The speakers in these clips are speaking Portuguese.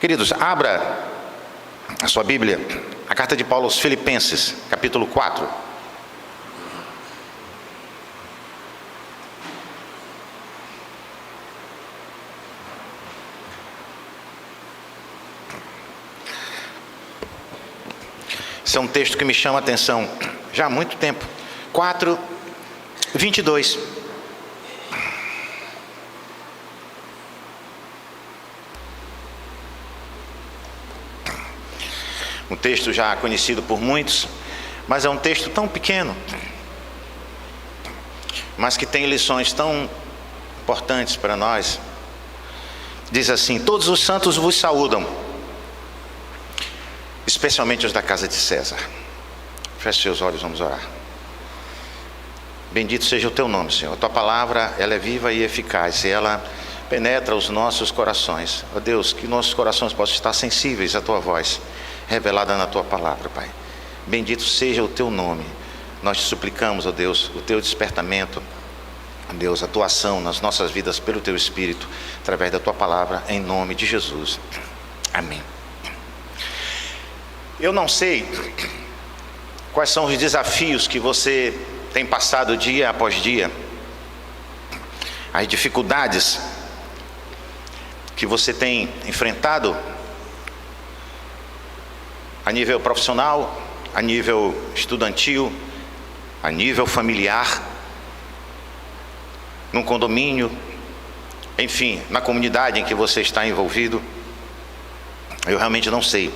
Queridos, abra a sua Bíblia, a carta de Paulo aos Filipenses, capítulo 4. Esse é um texto que me chama a atenção já há muito tempo. 4:22. Um texto já conhecido por muitos, mas é um texto tão pequeno, mas que tem lições tão importantes para nós. Diz assim: todos os santos vos saúdam, especialmente os da casa de César. Feche seus olhos, vamos orar. Bendito seja o teu nome, Senhor. A tua palavra, ela é viva e eficaz, e ela penetra os nossos corações. Ó Deus, que nossos corações possam estar sensíveis à tua voz, revelada na tua palavra, Pai. Bendito seja o teu nome. Nós te suplicamos, ó Deus, o teu despertamento, ó Deus, a tua ação nas nossas vidas pelo teu Espírito, através da tua palavra, em nome de Jesus. Amém. Eu não sei quais são os desafios que você tem passado dia após dia, as dificuldades que você tem enfrentado a nível profissional, a nível estudantil, a nível familiar, num condomínio, enfim, na comunidade em que você está envolvido. Eu realmente não sei.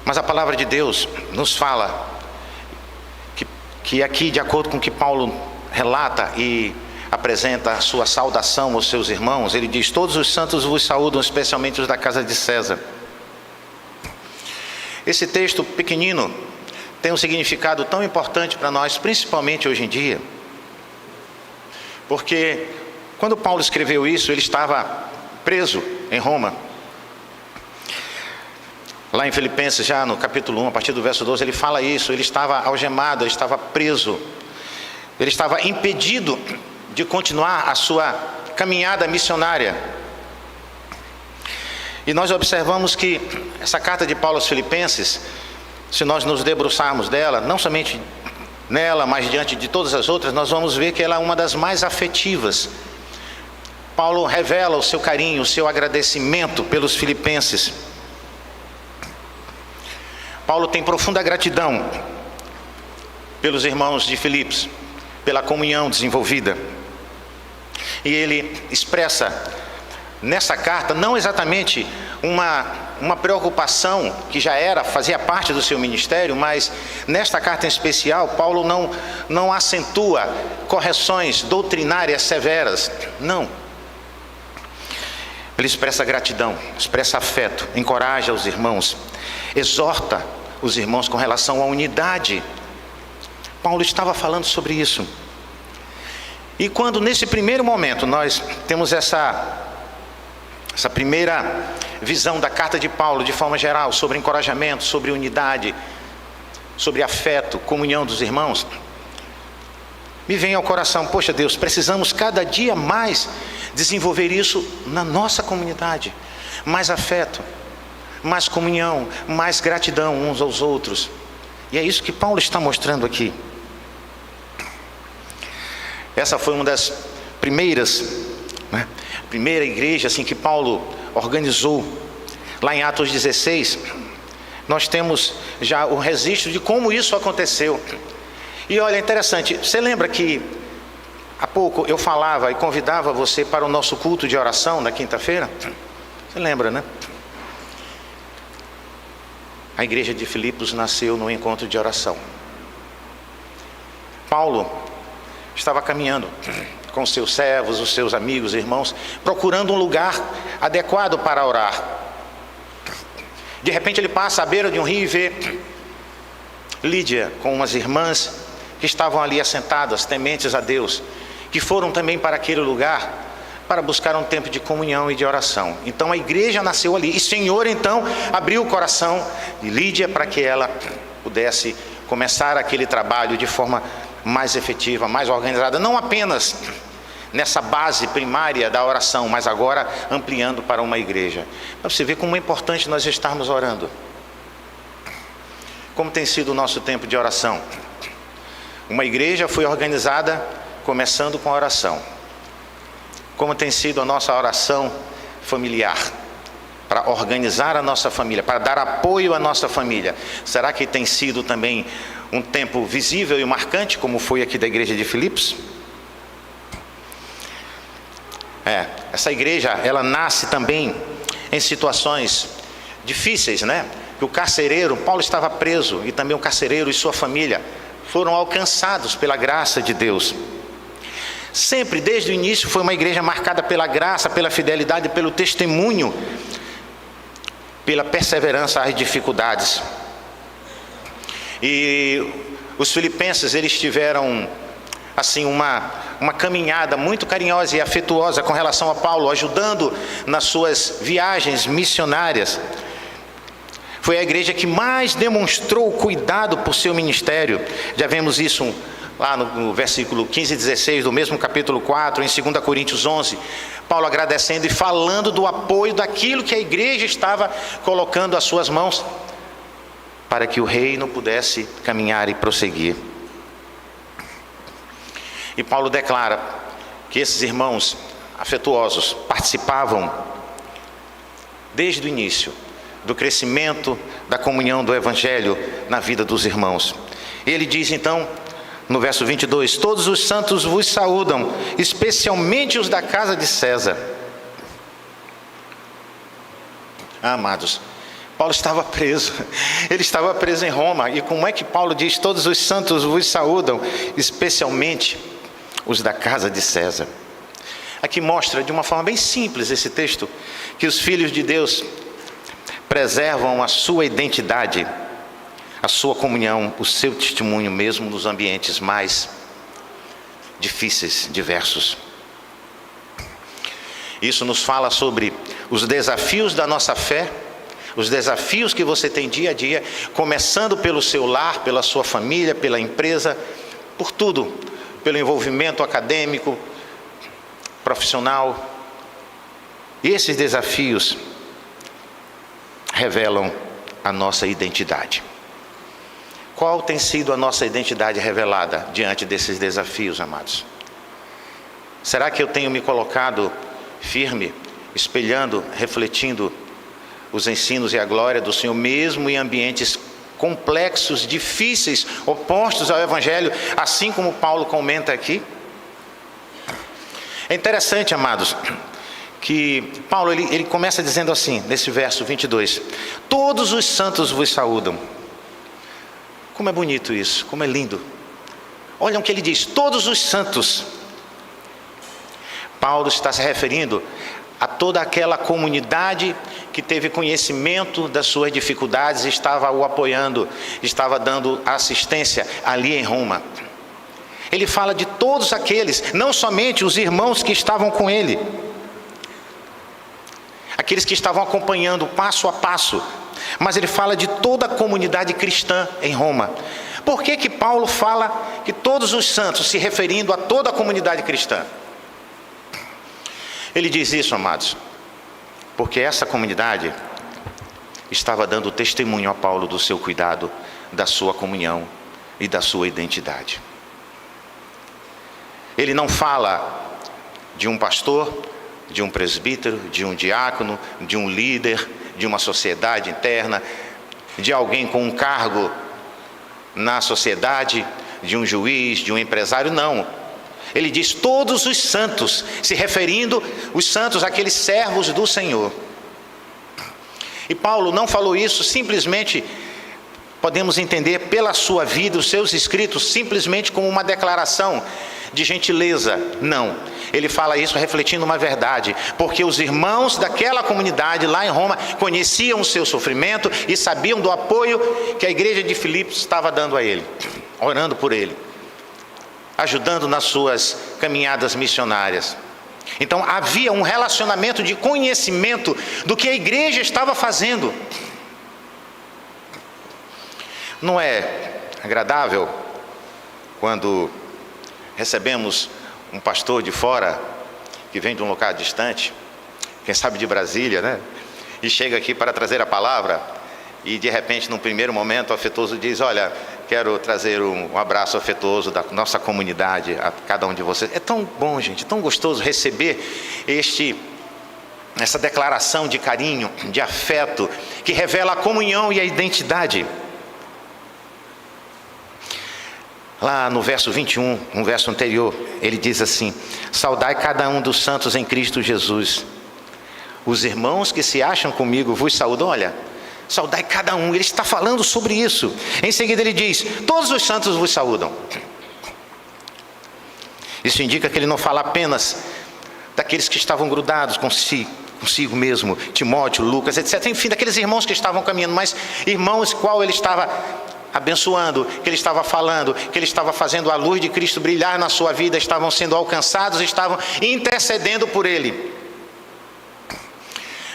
Mas a palavra de Deus nos fala que aqui, de acordo com o que Paulo relata e apresenta a sua saudação aos seus irmãos, ele diz: todos os santos vos saúdam, especialmente os da casa de César. Esse texto pequenino tem um significado tão importante para nós, principalmente hoje em dia, porque quando Paulo escreveu isso, ele estava preso em Roma. Lá em Filipenses, já no capítulo 1, a partir do verso 12, ele fala isso. Ele estava algemado, ele estava preso, ele estava impedido de continuar a sua caminhada missionária. E nós observamos que essa carta de Paulo aos Filipenses, se nós nos debruçarmos dela, não somente nela, mas diante de todas as outras, nós vamos ver que ela é uma das mais afetivas. Paulo revela o seu carinho, o seu agradecimento pelos filipenses. Paulo tem profunda gratidão pelos irmãos de Filipos, pela comunhão desenvolvida. E ele expressa nessa carta não exatamente uma preocupação que fazia parte do seu ministério, mas nesta carta em especial, Paulo não acentua correções doutrinárias severas, não. Ele expressa gratidão, expressa afeto, encoraja os irmãos, exorta os irmãos com relação à unidade. Paulo estava falando sobre isso. E quando nesse primeiro momento nós temos essa primeira visão da carta de Paulo de forma geral, sobre encorajamento, sobre unidade, sobre afeto, comunhão dos irmãos, me vem ao coração: poxa Deus, precisamos cada dia mais desenvolver isso na nossa comunidade. Mais afeto, mais comunhão, mais gratidão uns aos outros. E é isso que Paulo está mostrando aqui. Essa foi uma das primeiras, primeira igreja assim que Paulo organizou. Lá em Atos 16, nós temos já o registro de como isso aconteceu. E olha, interessante, você lembra que há pouco eu falava e convidava você para o nosso culto de oração na quinta-feira? Você lembra, né? A igreja de Filipos nasceu no encontro de oração. Paulo estava caminhando com os seus servos, os seus amigos, irmãos, procurando um lugar adequado para orar. De repente ele passa à beira de um rio e vê Lídia com umas irmãs que estavam ali assentadas, tementes a Deus, que foram também para aquele lugar para buscar um tempo de comunhão e de oração. Então a igreja nasceu ali, e o Senhor então abriu o coração de Lídia para que ela pudesse começar aquele trabalho de forma mais efetiva, mais organizada, não apenas nessa base primária da oração, mas agora ampliando para uma igreja. Para você ver como é importante nós estarmos orando. Como tem sido o nosso tempo de oração? Uma igreja foi organizada começando com a oração. Como tem sido a nossa oração familiar? Para organizar a nossa família, para dar apoio à nossa família. Será que tem sido também um tempo visível e marcante, como foi aqui da igreja de Filipos? Essa igreja, ela nasce também em situações difíceis, né? Que o carcereiro, Paulo estava preso, e também o carcereiro e sua família foram alcançados pela graça de Deus. Sempre, desde o início, foi uma igreja marcada pela graça, pela fidelidade, pelo testemunho, pela perseverança às dificuldades. E os filipenses, eles tiveram assim uma caminhada muito carinhosa e afetuosa com relação a Paulo, ajudando nas suas viagens missionárias. Foi a igreja que mais demonstrou cuidado por seu ministério. Já vemos isso lá no versículo 15 e 16 do mesmo capítulo 4, em 2 Coríntios 11, Paulo agradecendo e falando do apoio daquilo que a igreja estava colocando às suas mãos, para que o reino pudesse caminhar e prosseguir. E Paulo declara que esses irmãos afetuosos participavam desde o início do crescimento da comunhão do Evangelho na vida dos irmãos. Ele diz então, no verso 22, todos os santos vos saúdam, especialmente os da casa de César. Amados, Paulo estava preso, ele estava preso em Roma, e como é que Paulo diz, todos os santos vos saúdam, especialmente os da casa de César? Aqui mostra de uma forma bem simples esse texto, que os filhos de Deus preservam a sua identidade, a sua comunhão, o seu testemunho mesmo nos ambientes mais difíceis, diversos. Isso nos fala sobre os desafios da nossa fé, os desafios que você tem dia a dia, começando pelo seu lar, pela sua família, pela empresa, por tudo, pelo envolvimento acadêmico, profissional. E esses desafios revelam a nossa identidade. Qual tem sido a nossa identidade revelada diante desses desafios, amados? Será que eu tenho me colocado firme, espelhando, refletindo os ensinos e a glória do Senhor, mesmo em ambientes complexos, difíceis, opostos ao Evangelho, assim como Paulo comenta aqui? É interessante, amados, que Paulo ele começa dizendo assim, nesse verso 22, todos os santos vos saúdam. Como é bonito isso, como é lindo. Olha o que ele diz, todos os santos. Paulo está se referindo a toda aquela comunidade que teve conhecimento das suas dificuldades, estava o apoiando, estava dando assistência ali em Roma. Ele fala de todos aqueles, não somente os irmãos que estavam com ele, aqueles que estavam acompanhando passo a passo, mas ele fala de toda a comunidade cristã em Roma. Por que Paulo fala que todos os santos, se referindo a toda a comunidade cristã? Ele diz isso, amados, porque essa comunidade estava dando testemunho a Paulo do seu cuidado, da sua comunhão e da sua identidade. Ele não fala de um pastor, de um presbítero, de um diácono, de um líder, de uma sociedade interna, de alguém com um cargo na sociedade, de um juiz, de um empresário, não. Ele diz todos os santos, se referindo os santos, aqueles servos do Senhor. E Paulo não falou isso simplesmente, podemos entender pela sua vida, os seus escritos, simplesmente como uma declaração de gentileza. Não, ele fala isso refletindo uma verdade, porque os irmãos daquela comunidade lá em Roma conheciam o seu sofrimento e sabiam do apoio que a igreja de Filipos estava dando a ele, orando por ele, ajudando nas suas caminhadas missionárias. Então havia um relacionamento de conhecimento do que a igreja estava fazendo. Não é agradável quando recebemos um pastor de fora, que vem de um lugar distante, quem sabe de Brasília, né? E chega aqui para trazer a palavra, e de repente, num primeiro momento, afetuoso diz: olha, quero trazer um abraço afetuoso da nossa comunidade a cada um de vocês. É tão bom, gente, tão gostoso receber essa declaração de carinho, de afeto, que revela a comunhão e a identidade. Lá no verso 21, um verso anterior, ele diz assim: saudai cada um dos santos em Cristo Jesus. Os irmãos que se acham comigo vos saúdam. Olha, saudai cada um, ele está falando sobre isso. Em seguida ele diz: todos os santos vos saúdam. Isso indica que ele não fala apenas daqueles que estavam grudados consigo mesmo, Timóteo, Lucas, etc. Enfim, daqueles irmãos que estavam caminhando, mas irmãos qual ele estava abençoando, que ele estava falando, que ele estava fazendo a luz de Cristo brilhar na sua vida, estavam sendo alcançados, estavam intercedendo por ele.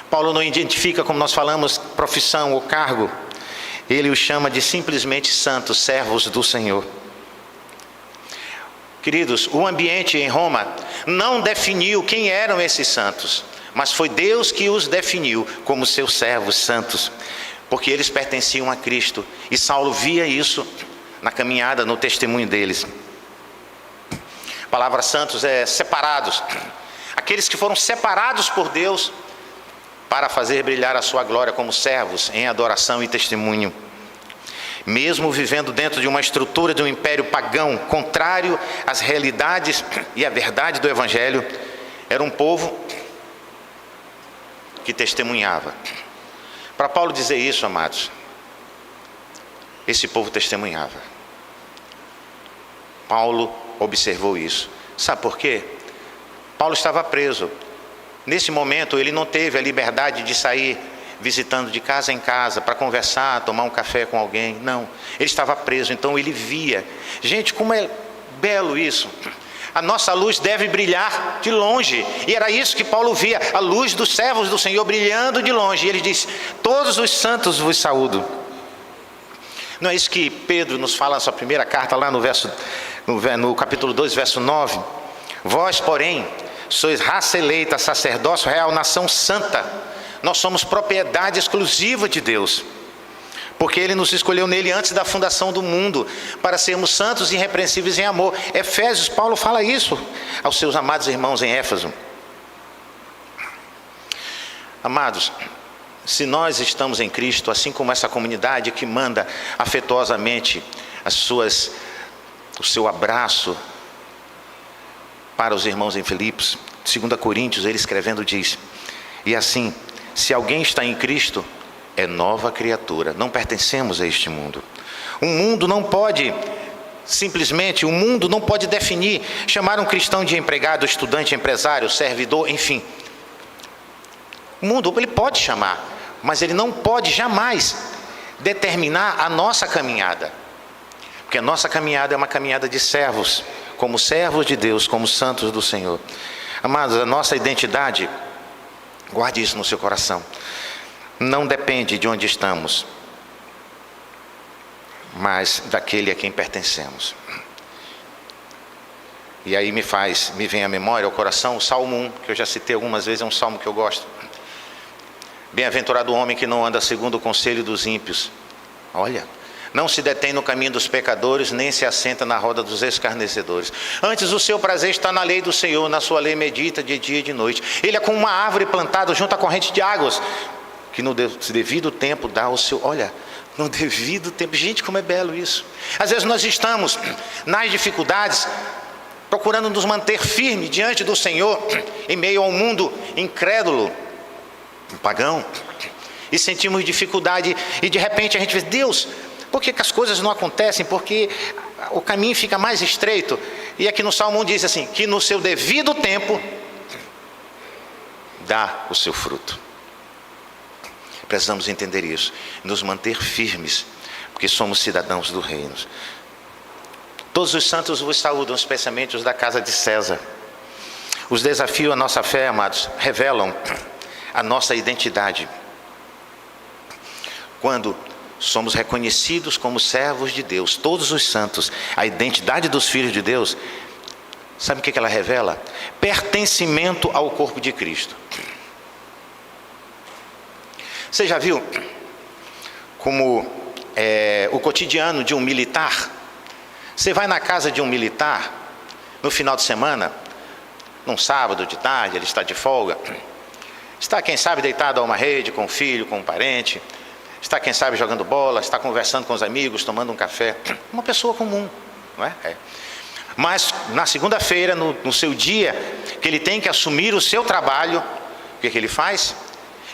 Paulo não identifica, como nós falamos, profissão ou cargo. Ele os chama de simplesmente santos, servos do Senhor. Queridos, o ambiente em Roma não definiu quem eram esses santos, mas foi Deus que os definiu como seus servos santos, porque eles pertenciam a Cristo, e Saulo via isso na caminhada, no testemunho deles. A palavra santos é separados, aqueles que foram separados por Deus para fazer brilhar a sua glória como servos em adoração e testemunho. Mesmo vivendo dentro de uma estrutura de um império pagão, contrário às realidades e à verdade do Evangelho, era um povo que testemunhava. Para Paulo dizer isso, amados, esse povo testemunhava. Paulo observou isso. Sabe por quê? Paulo estava preso. Nesse momento ele não teve a liberdade de sair visitando de casa em casa para conversar, tomar um café com alguém. Não, ele estava preso, então ele via. Gente, como é belo isso. A nossa luz deve brilhar de longe, e era isso que Paulo via, a luz dos servos do Senhor brilhando de longe, e ele diz: todos os santos vos saúdam. Não é isso que Pedro nos fala na sua primeira carta, lá no capítulo 2, verso 9? Vós, porém, sois raça eleita, sacerdócio real, nação santa. Nós somos propriedade exclusiva de Deus, porque Ele nos escolheu nele antes da fundação do mundo, para sermos santos e irrepreensíveis em amor. Efésios, Paulo fala isso aos seus amados irmãos em Éfeso. Amados, se nós estamos em Cristo, assim como essa comunidade que manda afetuosamente o seu abraço para os irmãos em Filipos, 2 Coríntios, ele escrevendo diz: e assim, se alguém está em Cristo, é nova criatura, não pertencemos a este mundo. O mundo não pode definir, chamar um cristão de empregado, estudante, empresário, servidor, enfim. O mundo, ele pode chamar, mas ele não pode jamais determinar a nossa caminhada, porque a nossa caminhada é uma caminhada de servos, como servos de Deus, como santos do Senhor. Amados, a nossa identidade, guarde isso no seu coração, não depende de onde estamos, mas daquele a quem pertencemos. E aí me vem à memória, ao coração, o Salmo 1, que eu já citei algumas vezes, é um salmo que eu gosto. Bem-aventurado o homem que não anda segundo o conselho dos ímpios. Olha, não se detém no caminho dos pecadores, nem se assenta na roda dos escarnecedores. Antes o seu prazer está na lei do Senhor, na sua lei medita de dia e de noite. Ele é como uma árvore plantada junto à corrente de águas, que no devido tempo dá o seu... Olha, no devido tempo. Gente, como é belo isso. Às vezes nós estamos nas dificuldades, procurando nos manter firmes diante do Senhor, em meio a um mundo incrédulo, pagão, e sentimos dificuldade, e de repente a gente vê: Deus, por que as coisas não acontecem? Porque o caminho fica mais estreito. E aqui no Salmo 1 diz assim, que no seu devido tempo dá o seu fruto. Precisamos entender isso, nos manter firmes, porque somos cidadãos do reino. Todos os santos vos saúdam, especialmente os da casa de César. Os desafios à nossa fé, amados, revelam a nossa identidade. Quando somos reconhecidos como servos de Deus, todos os santos, a identidade dos filhos de Deus Sabe o que ela revela? Pertencimento ao corpo de Cristo. Você já viu como o cotidiano de um militar? Você vai na casa de um militar no final de semana, num sábado de tarde, ele está de folga, está quem sabe deitado a uma rede com o filho, com um parente, está quem sabe jogando bola, está conversando com os amigos, tomando um café, uma pessoa comum, não é? Mas na segunda-feira, no seu dia, que ele tem que assumir o seu trabalho, o que ele faz?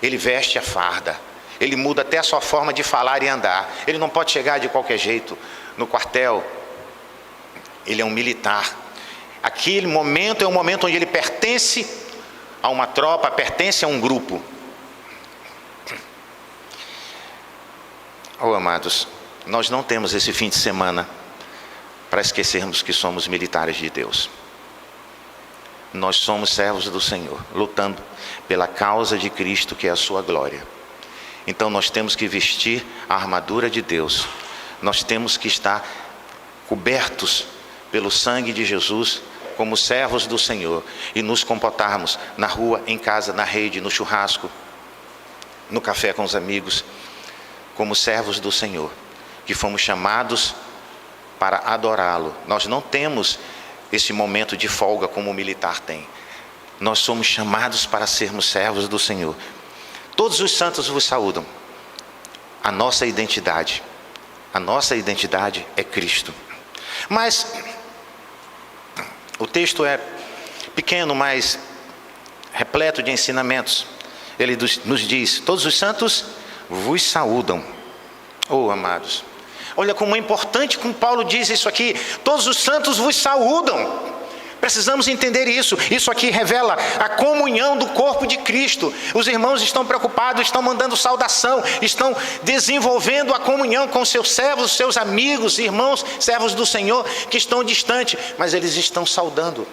Ele veste a farda, ele muda até a sua forma de falar e andar, ele não pode chegar de qualquer jeito no quartel, ele é um militar. Aquele momento é um momento onde ele pertence a uma tropa, pertence a um grupo. Oh, amados, nós não temos esse fim de semana para esquecermos que somos militares de Deus. Nós somos servos do Senhor, lutando pela causa de Cristo, que é a sua glória. Então nós temos que vestir a armadura de Deus. Nós temos que estar cobertos pelo sangue de Jesus, como servos do Senhor, e nos comportarmos na rua, em casa, na rede, no churrasco, no café com os amigos, como servos do Senhor, que fomos chamados para adorá-lo. Nós não temos esse momento de folga como o militar tem. Nós somos chamados para sermos servos do Senhor. Todos os santos vos saúdam. A nossa identidade é Cristo. Mas o texto é pequeno, mas repleto de ensinamentos. Ele nos diz: todos os santos vos saúdam. Oh, amados, olha como é importante como Paulo diz isso aqui. Todos os santos vos saúdam. Precisamos entender isso. Isso aqui revela a comunhão do corpo de Cristo. Os irmãos estão preocupados, estão mandando saudação, estão desenvolvendo a comunhão com seus servos, seus amigos, irmãos, servos do Senhor que estão distantes, mas eles estão saudando.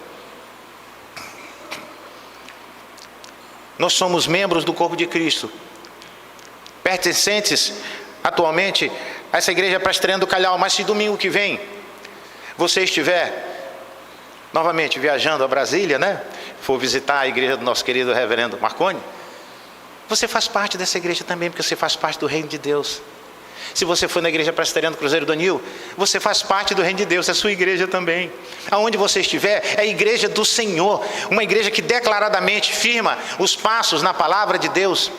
Nós somos membros do corpo de Cristo, pertencentes atualmente a essa igreja presbiteriana do Calhau, mas se domingo que vem você estiver novamente viajando a Brasília, for visitar a igreja do nosso querido reverendo Marconi, você faz parte dessa igreja também, porque você faz parte do reino de Deus. Se você for na igreja presbiteriana do Cruzeiro do Anil, você faz parte do reino de Deus, é a sua igreja também. Aonde você estiver, é a igreja do Senhor, uma igreja que declaradamente firma os passos na palavra de Deus,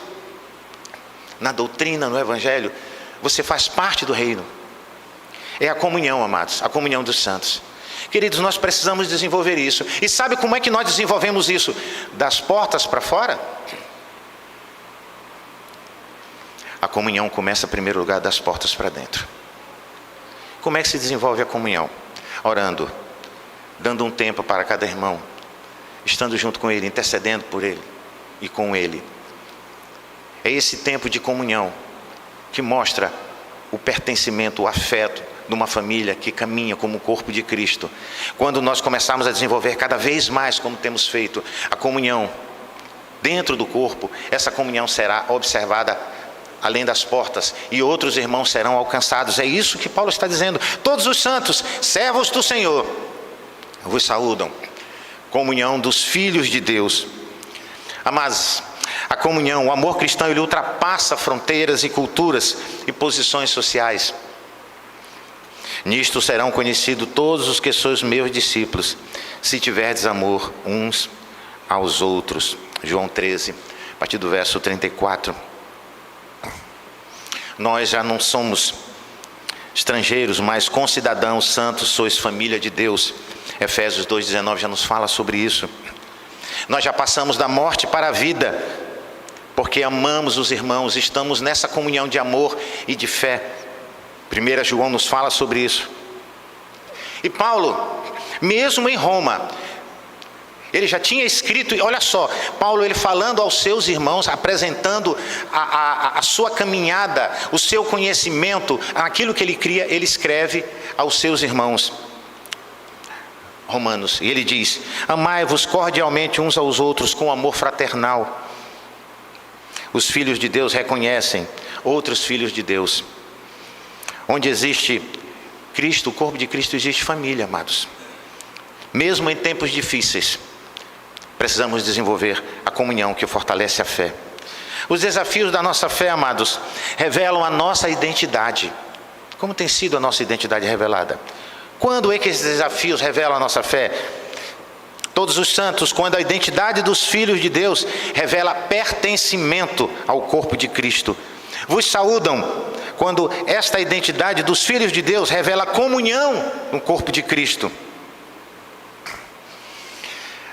na doutrina, no evangelho. Você faz parte do reino. É a comunhão, amados, a comunhão dos santos. Queridos, nós precisamos desenvolver isso. E sabe como é que nós desenvolvemos isso? Das portas para fora? A comunhão começa, em primeiro lugar, das portas para dentro. Como é que se desenvolve a comunhão? Orando, dando um tempo para cada irmão, estando junto com ele, intercedendo por ele e com ele. É esse tempo de comunhão que mostra o pertencimento, o afeto de uma família que caminha como o corpo de Cristo. Quando nós começarmos a desenvolver cada vez mais, como temos feito, a comunhão dentro do corpo, essa comunhão será observada além das portas, e outros irmãos serão alcançados. É isso que Paulo está dizendo. Todos os santos, servos do Senhor, vos saúdam. Comunhão dos filhos de Deus. Amados, a comunhão, o amor cristão, ele ultrapassa fronteiras e culturas e posições sociais. Nisto serão conhecidos todos os que sois meus discípulos, se tiverdes amor uns aos outros. João 13, a partir do verso 34. Nós já não somos estrangeiros, mas concidadãos santos, sois família de Deus. Efésios 2,19 já nos fala sobre isso. Nós já passamos da morte para a vida, porque amamos os irmãos, estamos nessa comunhão de amor e de fé. 1 João nos fala sobre isso. E Paulo, mesmo em Roma, ele já tinha escrito, olha só, Paulo ele falando aos seus irmãos, apresentando a sua caminhada, o seu conhecimento, aquilo que ele cria, ele escreve aos seus irmãos romanos. E ele diz: amai-vos cordialmente uns aos outros com amor fraternal. Os filhos de Deus reconhecem outros filhos de Deus. Onde existe Cristo, o corpo de Cristo, existe família, amados. Mesmo em tempos difíceis, precisamos desenvolver a comunhão que fortalece a fé. Os desafios da nossa fé, amados, revelam a nossa identidade. Como tem sido a nossa identidade revelada? Quando é que esses desafios revelam a nossa fé? Todos os santos, quando a identidade dos filhos de Deus revela pertencimento ao corpo de Cristo. Vos saúdam quando esta identidade dos filhos de Deus revela comunhão no corpo de Cristo.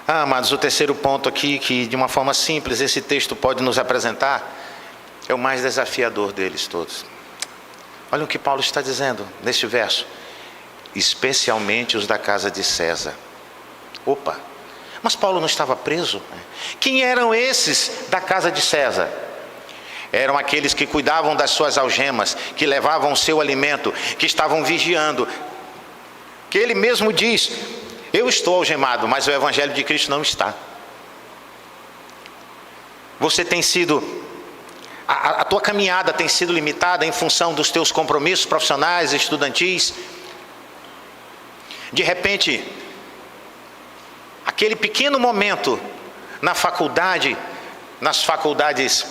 Amados, o terceiro ponto aqui, que de uma forma simples esse texto pode nos apresentar, é o mais desafiador deles todos. Olha o que Paulo está dizendo neste verso: especialmente os da casa de César. Opa, mas Paulo não estava preso? Quem eram esses da casa de César? Eram aqueles que cuidavam das suas algemas, que levavam o seu alimento, que estavam vigiando. Que ele mesmo diz: eu estou algemado, mas o evangelho de Cristo não está. Você tem sido, a tua caminhada tem sido limitada em função dos teus compromissos profissionais, estudantis. De repente, aquele pequeno momento na faculdade, nas faculdades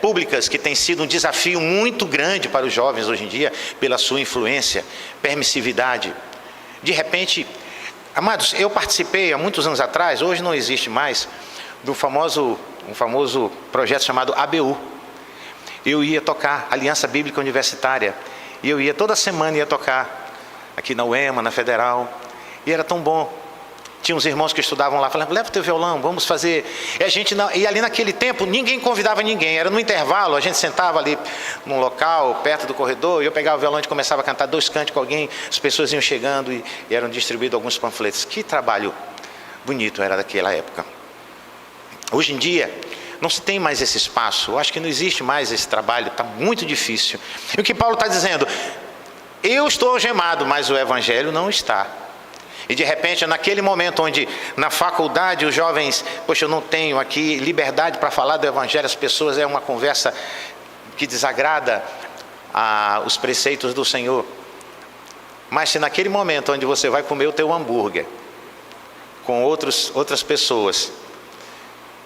públicas, que tem sido um desafio muito grande para os jovens hoje em dia, pela sua influência, permissividade. De repente, amados, eu participei há muitos anos atrás, hoje não existe mais, do um famoso projeto chamado ABU. Eu ia tocar Aliança Bíblica Universitária, e eu ia toda semana tocar aqui na UEMA, na Federal, e era tão bom. Tinha uns irmãos que estudavam lá, falavam: leva teu violão, vamos fazer. E ali naquele tempo, ninguém convidava ninguém, era no intervalo, a gente sentava ali num local, perto do corredor, e eu pegava o violão e começava a cantar 2 cânticos com alguém, as pessoas iam chegando e eram distribuídos alguns panfletos. Que trabalho bonito era daquela época. Hoje em dia, não se tem mais esse espaço, eu acho que não existe mais esse trabalho, está muito difícil. E o que Paulo está dizendo: eu estou algemado, mas o evangelho não está. E de repente, naquele momento onde na faculdade os jovens, poxa, eu não tenho aqui liberdade para falar do evangelho, as pessoas, é uma conversa que desagrada os preceitos do Senhor. Mas se naquele momento onde você vai comer o teu hambúrguer com outras pessoas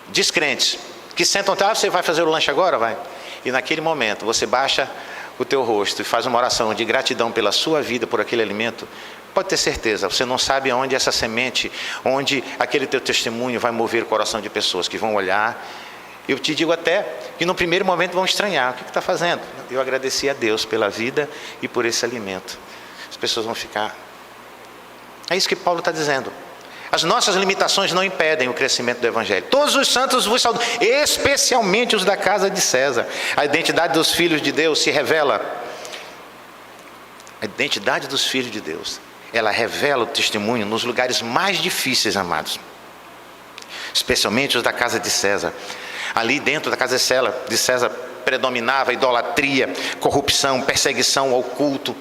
descrentes, que sentam, você vai fazer o lanche agora? Vai. E naquele momento você baixa o teu rosto e faz uma oração de gratidão pela sua vida, por aquele alimento, pode ter certeza, você não sabe onde essa semente, onde aquele teu testemunho vai mover o coração de pessoas que vão olhar. Eu te digo até que no primeiro momento vão estranhar: o que está fazendo? Eu agradeci a Deus pela vida e por esse alimento. As pessoas vão ficar. É isso que Paulo está dizendo. As nossas limitações não impedem o crescimento do evangelho. Todos os santos vos saúdam, especialmente os da casa de César. A identidade dos filhos de Deus se revela. A identidade dos filhos de Deus, ela revela o testemunho nos lugares mais difíceis, amados. Especialmente os da casa de César. Ali dentro da casa de César predominava a idolatria, corrupção, perseguição ao culto.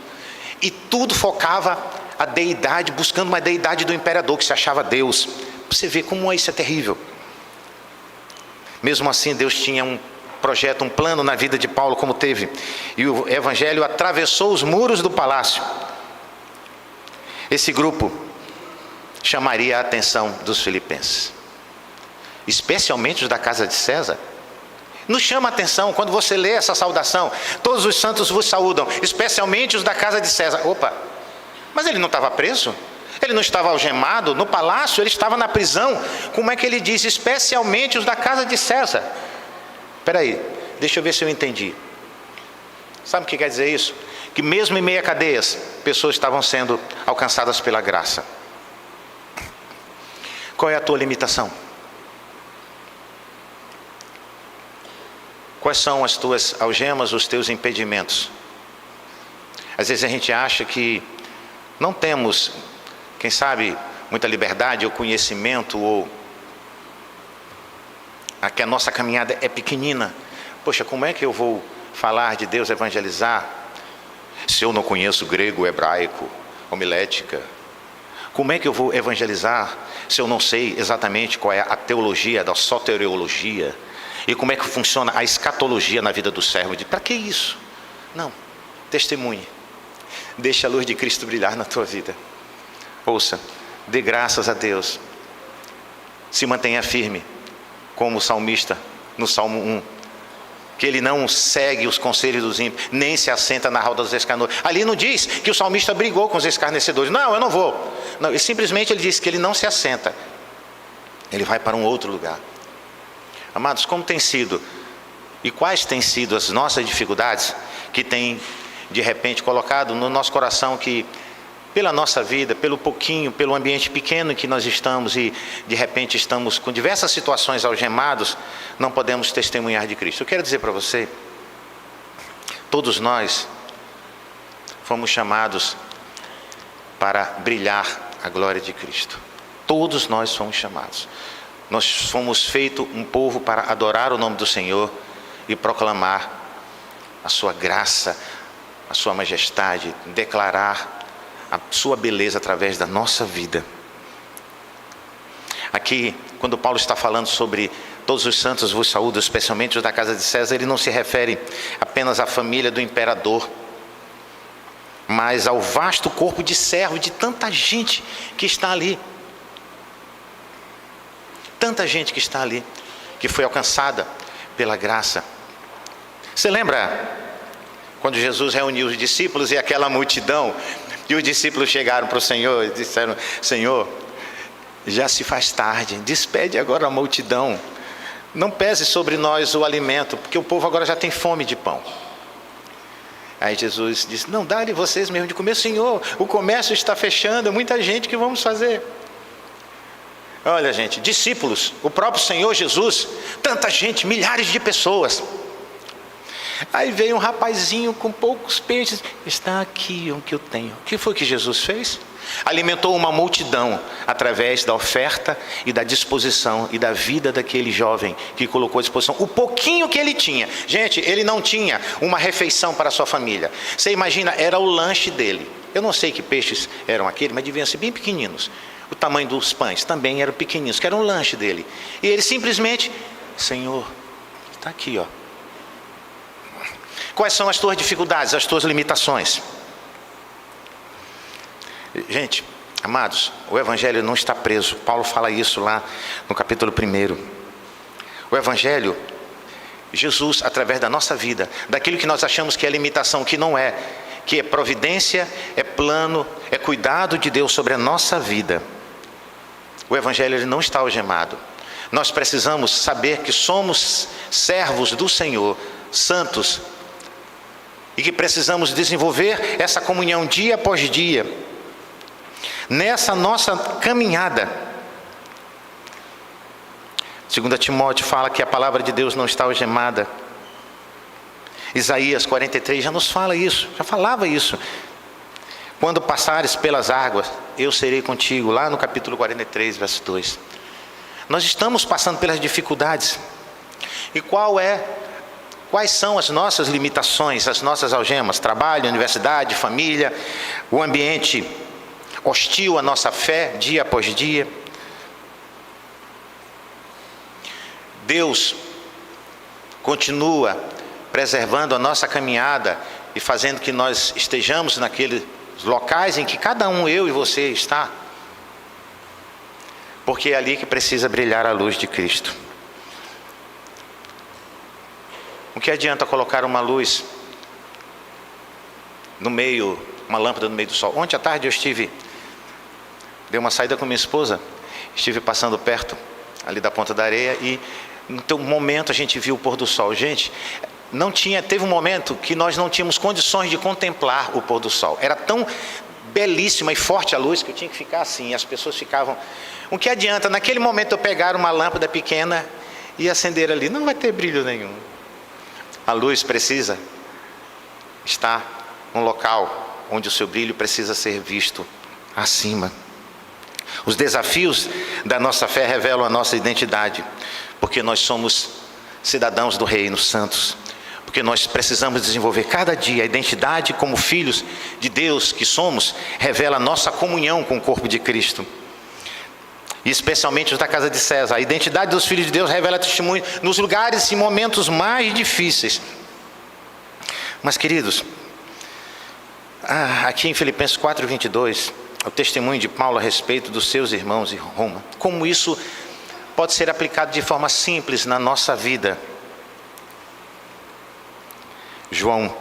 E tudo focava a deidade, buscando uma deidade do imperador, que se achava Deus. Você vê como isso é terrível. Mesmo assim, Deus tinha um projeto, um plano na vida de Paulo, como teve. E o evangelho atravessou os muros do palácio. Esse grupo chamaria a atenção dos filipenses, especialmente os da casa de César. Nos chama a atenção quando você lê essa saudação: todos os santos vos saúdam, especialmente os da casa de César. Opa, mas ele não estava preso? Ele não estava algemado no palácio? Ele estava na prisão? Como é que ele diz especialmente os da casa de César? Espera aí, deixa eu ver se eu entendi. Sabe o que quer dizer isso? Que mesmo em meio a cadeias, pessoas estavam sendo alcançadas pela graça. Qual é a tua limitação? Quais são as tuas algemas, os teus impedimentos? Às vezes a gente acha que não temos, quem sabe, muita liberdade ou conhecimento, ou que a nossa caminhada é pequenina. Poxa, como é que eu vou falar de Deus, evangelizar, se eu não conheço grego, hebraico, homilética? Como é que eu vou evangelizar se eu não sei exatamente qual é a teologia da soteriologia? E como é que funciona a escatologia na vida do servo? Para que isso? Não, testemunhe. Deixa a luz de Cristo brilhar na tua vida. Ouça, Dê graças a Deus. Se mantenha firme, como o salmista no Salmo 1. Que ele não segue os conselhos dos ímpios, nem se assenta na roda dos escarnecedores. Ali não diz que o salmista brigou com os escarnecedores. Não, eu não vou. Não, simplesmente ele diz que ele não se assenta. Ele vai para um outro lugar. Amados, como tem sido e quais têm sido as nossas dificuldades que tem de repente colocado no nosso coração que pela nossa vida, pelo pouquinho, pelo ambiente pequeno em que nós estamos e de repente estamos com diversas situações algemados, não podemos testemunhar de Cristo. Eu quero dizer para você, todos nós fomos chamados para brilhar a glória de Cristo. Todos nós fomos chamados. Nós fomos feitos um povo para adorar o nome do Senhor e proclamar a sua graça, a sua majestade, declarar a sua beleza através da nossa vida. Aqui, quando Paulo está falando sobre todos os santos vos saúdam, especialmente os da casa de César, ele não se refere apenas à família do imperador, mas ao vasto corpo de servos de tanta gente que está ali. Tanta gente que está ali, que foi alcançada pela graça. Você lembra quando Jesus reuniu os discípulos e aquela multidão, e os discípulos chegaram para o Senhor e disseram: Senhor, já se faz tarde, despede agora a multidão, não pese sobre nós o alimento, porque o povo agora já tem fome de pão. Aí Jesus disse: não, dá-lhe vocês mesmo de comer. Senhor, o comércio está fechando, é muita gente, que vamos fazer? Olha, gente, discípulos, o próprio Senhor Jesus, tanta gente, milhares de pessoas. Aí veio um rapazinho com poucos peixes. Está aqui o que eu tenho. O que foi que Jesus fez? Alimentou uma multidão através da oferta e da disposição e da vida daquele jovem que colocou à disposição o pouquinho que ele tinha. Gente, ele não tinha uma refeição para a sua família. Você imagina, era o lanche dele. Eu não sei que peixes eram aqueles, mas deviam ser bem pequeninos. O tamanho dos pães também eram pequeninos, que era um lanche dele. E ele simplesmente: Senhor, está aqui, ó. Quais são as tuas dificuldades, as tuas limitações? Gente, amados, o Evangelho não está preso. Paulo fala isso lá no capítulo 1. O Evangelho, Jesus, através da nossa vida, daquilo que nós achamos que é limitação, que não é, que é providência, é plano, é cuidado de Deus sobre a nossa vida. O Evangelho ele não está algemado. Nós precisamos saber que somos servos do Senhor, santos, e que precisamos desenvolver essa comunhão dia após dia, nessa nossa caminhada. 2 Timóteo fala que a palavra de Deus não está algemada. Isaías 43 já nos fala isso, já falava isso. Quando passares pelas águas, eu serei contigo, lá no capítulo 43, verso 2. Nós estamos passando pelas dificuldades. E quais são as nossas limitações, as nossas algemas? Trabalho, universidade, família, o ambiente hostil à nossa fé, dia após dia. Deus continua preservando a nossa caminhada e fazendo que nós estejamos naqueles locais em que cada um, eu e você, está. Porque é ali que precisa brilhar a luz de Cristo. O que adianta colocar uma luz no meio, uma lâmpada no meio do sol? Ontem à tarde eu dei uma saída com minha esposa, estive passando perto ali da Ponta da Areia e no momento a gente viu o pôr do sol. Gente, teve um momento que nós não tínhamos condições de contemplar o pôr do sol. Era tão belíssima e forte a luz que eu tinha que ficar assim, e as pessoas ficavam... O que adianta naquele momento eu pegar uma lâmpada pequena e acender ali? Não vai ter brilho nenhum. A luz precisa estar num local onde o seu brilho precisa ser visto acima. Os desafios da nossa fé revelam a nossa identidade, porque nós somos cidadãos do Reino, santos. Porque nós precisamos desenvolver cada dia a identidade como filhos de Deus que somos, revela a nossa comunhão com o corpo de Cristo. E especialmente os da casa de César. A identidade dos filhos de Deus revela testemunho nos lugares e momentos mais difíceis. Mas, queridos, aqui em Filipenses 4:22, o testemunho de Paulo a respeito dos seus irmãos em Roma. Como isso pode ser aplicado de forma simples na nossa vida. João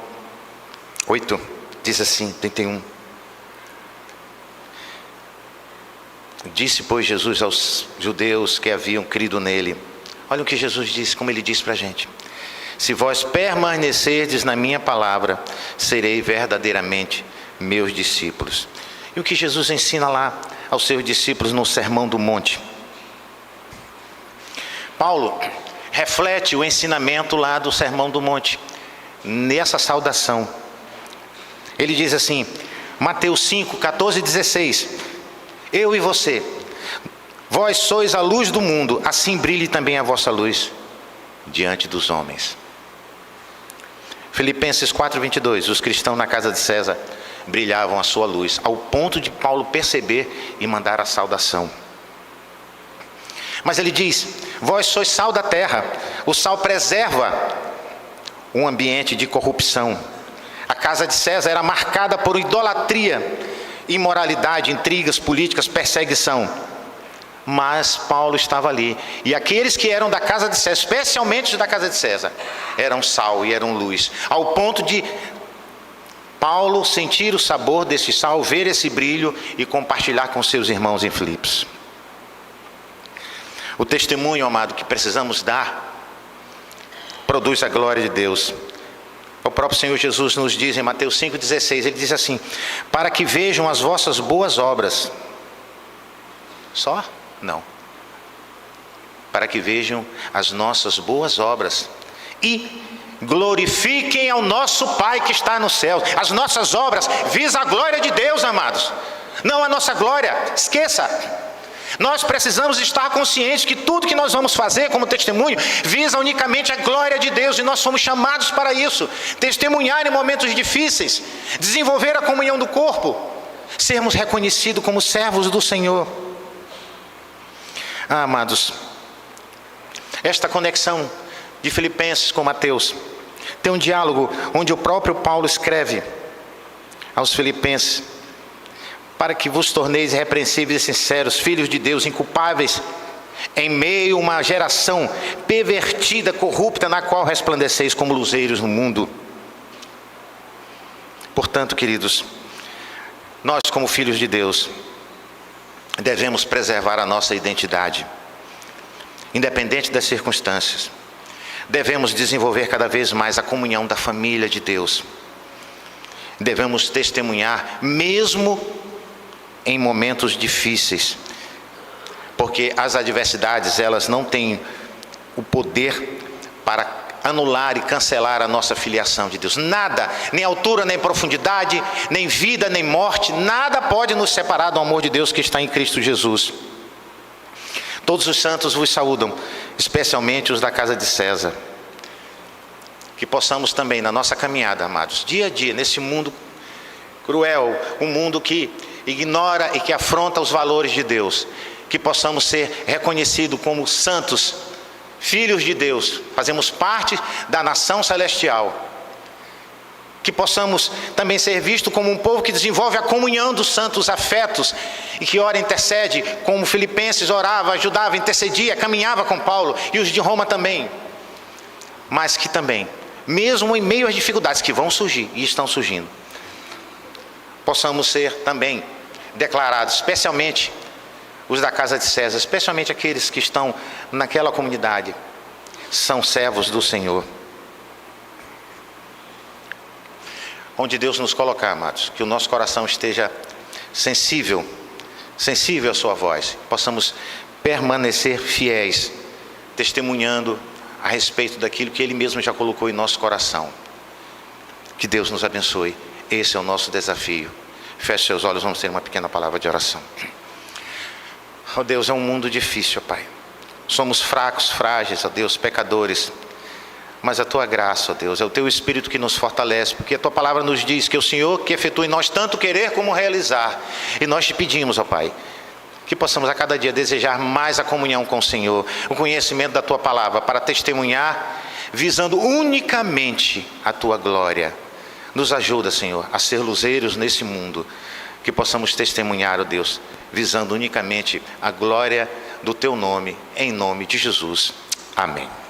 8 diz assim, 31. Disse, pois, Jesus aos judeus que haviam crido nele. Olha o que Jesus disse, como ele disse para a gente. Se vós permanecerdes na minha palavra, serei verdadeiramente meus discípulos. E o que Jesus ensina lá aos seus discípulos no Sermão do Monte? Paulo reflete o ensinamento lá do Sermão do Monte, nessa saudação. Ele diz assim, Mateus 5, 14 e 16. Eu e você, vós sois a luz do mundo, assim brilhe também a vossa luz diante dos homens. Filipenses 4, 22. Os cristãos na casa de César brilhavam a sua luz, ao ponto de Paulo perceber e mandar a saudação. Mas ele diz, vós sois sal da terra. O sal preserva um ambiente de corrupção. A casa de César era marcada por idolatria, imoralidade, intrigas políticas, perseguição. Mas Paulo estava ali. E aqueles que eram da casa de César, especialmente os da casa de César, eram sal e eram luz. Ao ponto de Paulo sentir o sabor desse sal, ver esse brilho e compartilhar com seus irmãos em Filipos. O testemunho, amado, que precisamos dar, produz a glória de Deus. O próprio Senhor Jesus nos diz em Mateus 5,16, ele diz assim, para que vejam as vossas boas obras. Só? Não. Para que vejam as nossas boas obras e glorifiquem ao nosso Pai que está nos céus. As nossas obras visam a glória de Deus, amados. Não a nossa glória, esqueça. Nós precisamos estar conscientes que tudo que nós vamos fazer como testemunho visa unicamente a glória de Deus, e nós somos chamados para isso. Testemunhar em momentos difíceis, desenvolver a comunhão do corpo, sermos reconhecidos como servos do Senhor. Amados, esta conexão de Filipenses com Mateus tem um diálogo onde o próprio Paulo escreve aos Filipenses, para que vos torneis irrepreensíveis e sinceros, filhos de Deus, inculpáveis, em meio a uma geração pervertida, corrupta, na qual resplandeceis como luzeiros no mundo. Portanto, queridos, nós como filhos de Deus, devemos preservar a nossa identidade, independente das circunstâncias. Devemos desenvolver cada vez mais a comunhão da família de Deus. Devemos testemunhar, mesmo em momentos difíceis, porque as adversidades, elas não têm o poder para anular e cancelar a nossa filiação de Deus. Nada, nem altura, nem profundidade, nem vida, nem morte, nada pode nos separar do amor de Deus que está em Cristo Jesus. Todos os santos vos saúdam, especialmente os da casa de César. Que possamos também, na nossa caminhada, amados, dia a dia, nesse mundo cruel, um mundo que ignora e que afronta os valores de Deus, que possamos ser reconhecidos como santos, filhos de Deus, fazemos parte da nação celestial, que possamos também ser vistos como um povo que desenvolve a comunhão dos santos afetos, e que ora, intercede, como Filipenses orava, ajudava, intercedia, caminhava com Paulo, e os de Roma também, mas que também, mesmo em meio às dificuldades que vão surgir e estão surgindo, possamos ser também declarados, especialmente os da casa de César, especialmente aqueles que estão naquela comunidade, são servos do Senhor. Onde Deus nos colocar, amados, que o nosso coração esteja sensível à sua voz, possamos permanecer fiéis, testemunhando a respeito daquilo que Ele mesmo já colocou em nosso coração. Que Deus nos abençoe. Esse é o nosso desafio. Feche seus olhos, vamos ter uma pequena palavra de oração. Oh Deus, é um mundo difícil, Pai. Somos fracos, frágeis, ó Deus, pecadores. Mas a Tua graça, ó Deus, é o Teu Espírito que nos fortalece, porque a Tua palavra nos diz que é o Senhor que efetua em nós tanto querer como realizar. E nós te pedimos, ó Pai, que possamos a cada dia desejar mais a comunhão com o Senhor, o conhecimento da Tua palavra, para testemunhar, visando unicamente a Tua glória. Nos ajuda, Senhor, a ser luzeiros nesse mundo, que possamos testemunhar, ó Deus, visando unicamente a glória do Teu nome, em nome de Jesus. Amém.